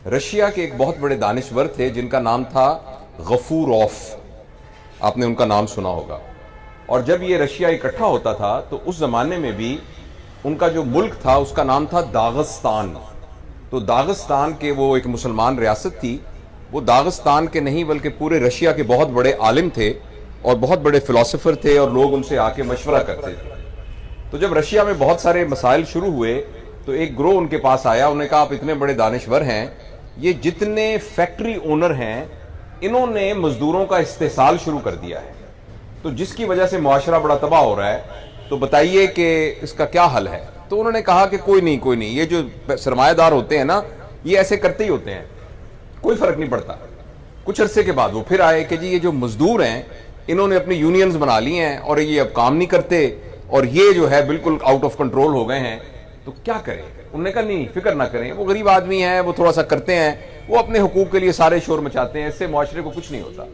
Russia के एक बहुत बड़े दानिश्वर थे जिनका नाम था गफूरॉफ। आपने उनका नाम सुना होगा। और जब ये रशिया इकट्ठा होता था तो उस जमाने में भी उनका जो मुल्क था उसका नाम था दागिस्तान। तो दागिस्तान के वो एक मुसलमान रियासत थी। वो दागिस्तान के नहीं बल्कि पूरे रशिया के बहुत बड़े आलिम थे और बहुत बड़े फिलोसोफर थे और लोग उनसे आके मशवरा करते थे। तो जब रशिया में बहुत सारे मसाइल शुरू हुए तो एक ग्रोह उनके पास आया। उन्होंने कहा आप इतने बड़े दानिश्वर हैं, ये जितने फैक्ट्री ओनर हैं इन्होंने मजदूरों का इस्तेसाल शुरू कर दिया है, तो जिसकी वजह से मुआशरा बड़ा तबाह हो रहा है, तो बताइए कि इसका क्या हल है। तो उन्होंने कहा कि कोई नहीं, ये जो सरमायादार होते हैं ना ये ऐसे करते ही होते हैं, कोई फर्क नहीं पड़ता। कुछ अरसे के बाद वो फिर आए कि जी ये जो मजदूर हैं इन्होंने अपनी यूनियंस बना ली हैं और ये अब काम नहीं करते और ये जो है बिल्कुल आउट ऑफ कंट्रोल हो गए हैं, तो क्या करें। उन्होंने कहा नहीं फिक्र ना करें, वो गरीब आदमी हैं, वो थोड़ा सा करते हैं, वो अपने हुकूक के लिए सारे शोर मचाते हैं, इससे मुआशरे को कुछ नहीं होता।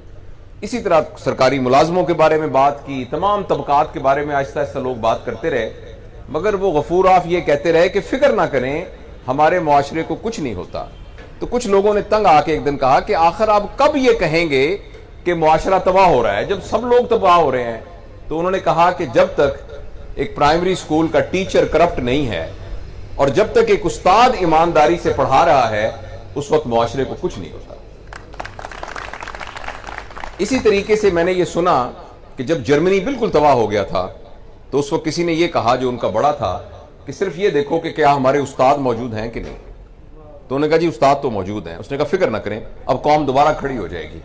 इसी तरह सरकारी मुलाजमों के बारे में बात की, तमाम तबकात के बारे में आहिस्ता आहिस्ता लोग बात करते रहे, मगर वो गफूरॉफ ये कहते रहे कि फिक्र ना करें हमारे मुआशरे को कुछ नहीं होता। तो कुछ लोगों ने तंग आके एक दिन कहा कि आखिर आप कब ये कहेंगे कि मुआशरा तबाह हो रहा है जब सब लोग तबाह हो रहे हैं। तो उन्होंने कहा कि जब तक एक प्राइमरी स्कूल का टीचर करप्ट नहीं है और जब तक एक उस्ताद ईमानदारी से पढ़ा रहा है उस वक्त मुआशरे को कुछ नहीं होता। इसी तरीके से मैंने ये सुना कि जब जर्मनी बिल्कुल तबाह हो गया था तो उस वक्त किसी ने ये कहा जो उनका बड़ा था कि सिर्फ ये देखो कि क्या हमारे उस्ताद मौजूद हैं कि नहीं। तो उन्होंने कहा जी उस्ताद तो मौजूद हैं। उसने कहा फिक्र ना करें, अब कौम दोबारा खड़ी हो जाएगी।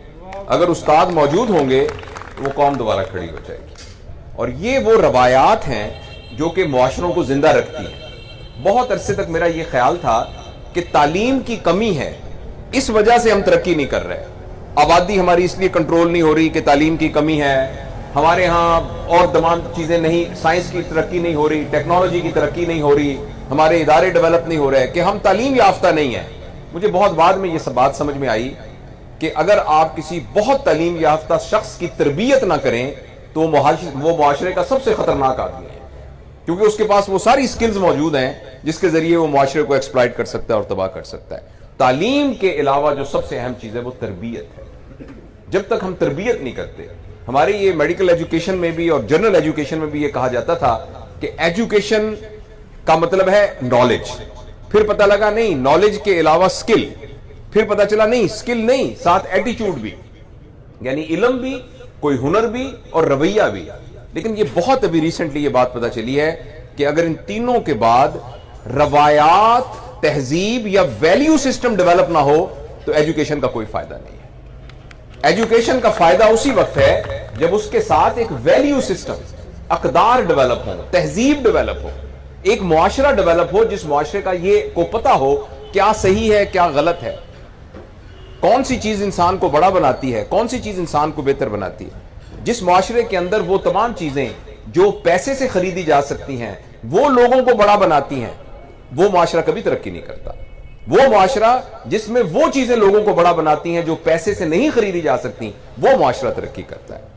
अगर उस्ताद मौजूद होंगे तो वो कौम दोबारा खड़ी हो जाएगी। और ये वो रवायात हैं जो कि मुआशरों को जिंदा रखती हैं। बहुत अरसे तक मेरा ये ख्याल था कि तालीम की कमी है, इस वजह से हम तरक्की नहीं कर रहे। आबादी हमारी इसलिए कंट्रोल नहीं हो रही कि तालीम की कमी है, हमारे यहाँ और तमाम चीजें नहीं, साइंस की तरक्की नहीं हो रही, टेक्नोलॉजी की तरक्की नहीं हो रही, हमारे इदारे डेवलप नहीं हो रहे कि हम तालीम याफ्ता नहीं है। मुझे बहुत बाद में ये सब बात समझ में आई कि अगर आप किसी बहुत तालीम याफ्ता शख्स की तरबियत ना करें तो वो मुआशरे का सबसे खतरनाक आदमी है, क्योंकि उसके पास वो सारी स्किल्स मौजूद हैं जिसके जरिए वो मुआशरे को एक्सप्लॉइट कर सकता है और तबाह कर सकता है। तालीम के अलावा जो सबसे अहम चीज है वो तरबियत है। जब तक हम तरबियत नहीं करते, हमारे ये मेडिकल एजुकेशन में भी और जनरल एजुकेशन में भी ये कहा जाता था कि एजुकेशन का मतलब है नॉलेज, फिर पता लगा नहीं नॉलेज के अलावा स्किल, फिर पता चला नहीं स्किल नहीं साथ एटीट्यूड भी, यानी इल्म भी, कोई हुनर भी और रवैया भी। लेकिन ये बहुत अभी रिसेंटली ये बात पता चली है कि अगर इन तीनों के बाद रवायात, तहजीब या वैल्यू सिस्टम डेवलप ना हो तो एजुकेशन का कोई फायदा नहीं है। एजुकेशन का फायदा उसी वक्त है जब उसके साथ एक वैल्यू सिस्टम, अकदार डेवलप हो, तहजीब डेवलप हो, एक मुआशरा डेवलप हो जिस मुआशरे का ये को पता हो क्या सही है क्या गलत है, कौन सी चीज इंसान को बड़ा बनाती है, कौन सी चीज इंसान को बेहतर बनाती है। जिस मुआशरे के अंदर वो तमाम चीजें जो पैसे से खरीदी जा सकती हैं वो लोगों को बड़ा बनाती हैं, वो मुआशरा कभी तरक्की नहीं करता। वो मुआशरा जिसमें वो चीजें लोगों को बड़ा बनाती हैं जो पैसे से नहीं खरीदी जा सकती, वो मुआशरा तरक्की करता है।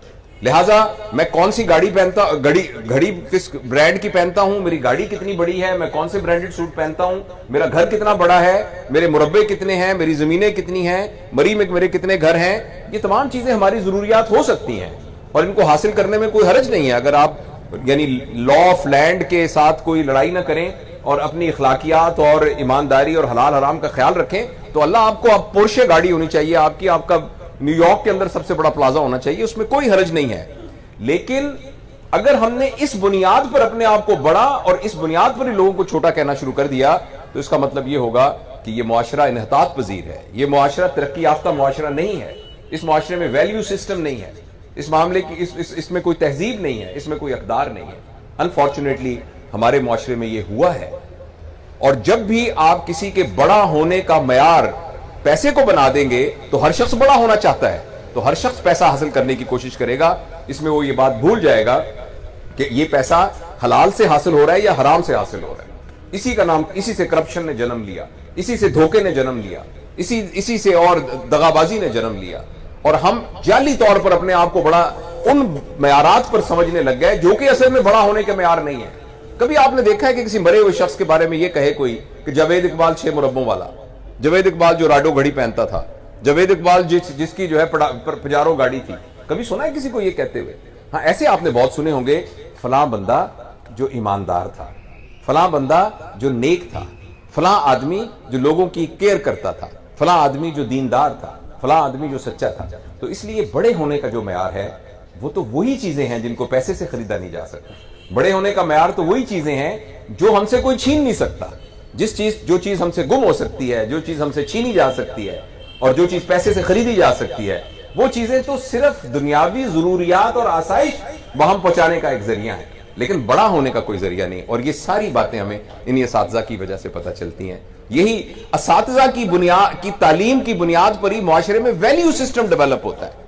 लिहाजा मैं कौन सी गाड़ी पहनता, घड़ी किस ब्रांड की पहनता हूं, मेरी गाड़ी कितनी बड़ी है, मैं कौन से ब्रांडेड सूट पहनता हूं, मेरा घर कितना बड़ा है, मेरे मुरब्बे कितने हैं, मेरी जमीनें कितनी हैं, मरी में मेरे कितने घर हैं, ये तमाम चीजें हमारी जरूरियात हो सकती हैं और इनको हासिल करने में कोई हर्ज नहीं है। अगर आप यानी लॉ ऑफ लैंड के साथ कोई लड़ाई ना करें और अपनी इखलाकियात और ईमानदारी और हलाल हराम का ख्याल रखें तो अल्लाह आपको, आप पोर्शे गाड़ी होनी चाहिए आपकी, आपका न्यूयॉर्क के अंदर सबसे बड़ा प्लाजा होना चाहिए, उसमें कोई हर्ज नहीं है। लेकिन अगर हमने इस बुनियाद पर अपने आप को बड़ा और इस बुनियाद पर ही लोगों को छोटा कहना शुरू कर दिया तो इसका मतलब यह होगा कि यह मुआशरा इन्हतात पजीर है, यह मुआशरा तरक्की याफ्ता मुआशरा नहीं है। इस मुआशरे में वैल्यू सिस्टम नहीं है, इस मामले की इसमें कोई तहजीब नहीं है, इसमें कोई अकदार नहीं है। अनफॉर्चुनेटली हमारे मुआशरे में यह हुआ है। और जब भी आप किसी के बड़ा होने का मयार पैसे को बना देंगे तो हर शख्स बड़ा होना चाहता है, तो हर शख्स पैसा हासिल करने की कोशिश करेगा। इसमें वो ये बात भूल जाएगा कि ये पैसा हलाल से हासिल हो रहा है या हराम से हासिल हो रहा है। इसी का नाम, इसी से करप्शन ने जन्म लिया, इसी से धोखे ने जन्म लिया, इसी से और दगाबाजी ने जन्म लिया। और हम जाली तौर पर अपने आप को बड़ा उन मयारात पर समझने लग गए जो कि असल में बड़ा होने के मयार नहीं है। कभी आपने देखा है कि किसी मरे हुए शख्स के बारे में यह कहे कोई कि जावेद इकबाल 6 मुरब्बों वाला? جاوید اقبال جو راڈو گھڑی پہنتا تھا، جاوید اقبال جس کی جو ہے پجارو گاڑی تھی، کبھی سنا ہے کسی کو یہ کہتے ہوئے؟ ہاں ایسے آپ نے بہت سنے ہوں گے، فلاں بندہ جو ایماندار تھا، فلاں بندہ جو نیک تھا، فلاں آدمی جو لوگوں کی کیئر کرتا تھا، فلاں آدمی جو دیندار تھا، فلاں آدمی جو سچا تھا۔ تو اس لیے بڑے ہونے کا جو معیار ہے وہ تو وہی چیزیں ہیں جن کو پیسے سے خریدا نہیں جا سکتا۔ بڑے ہونے کا معیار تو وہی چیزیں ہیں جو ہم سے کوئی چھین نہیں سکتا۔ جو چیز ہم سے گم ہو سکتی ہے، جو چیز ہم سے چھینی جا سکتی ہے، اور جو چیز پیسے سے خریدی جا سکتی ہے، وہ چیزیں تو صرف دنیاوی ضروریات اور آسائش وہاں پہنچانے کا ایک ذریعہ ہے، لیکن بڑا ہونے کا کوئی ذریعہ نہیں۔ اور یہ ساری باتیں ہمیں انہی اساتذہ کی وجہ سے پتہ چلتی ہیں۔ یہی اساتذہ کی تعلیم کی بنیاد پر ہی معاشرے میں ویلیو سسٹم ڈیولپ ہوتا ہے۔